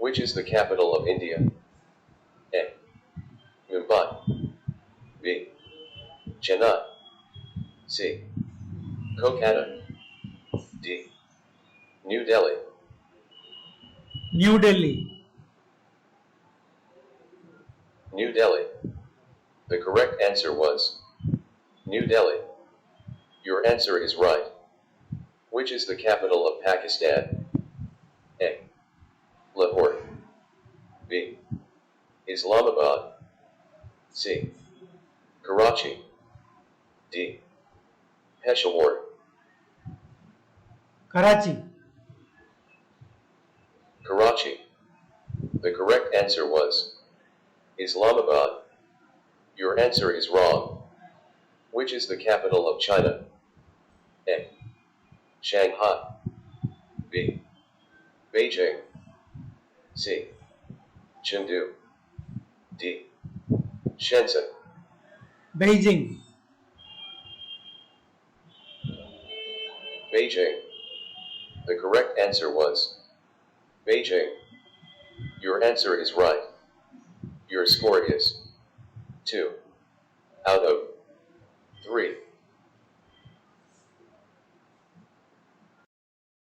Which is the capital of India? A. Mumbai. B. Chennai. C. Kolkata. D. New Delhi. New Delhi. New Delhi. The correct answer was New Delhi. Your answer is right. Which is the capital of Pakistan? A. Lahore. B. Islamabad. C. Karachi. D. Peshawar. Karachi. Karachi. The correct answer was Islamabad. Your answer is wrong. Which is the capital of China? A. Shanghai. B. Beijing. C. Chengdu. D. Shenzhen. Beijing. Beijing. The correct answer was Beijing. Your answer is right. Your score is 2 out of 3.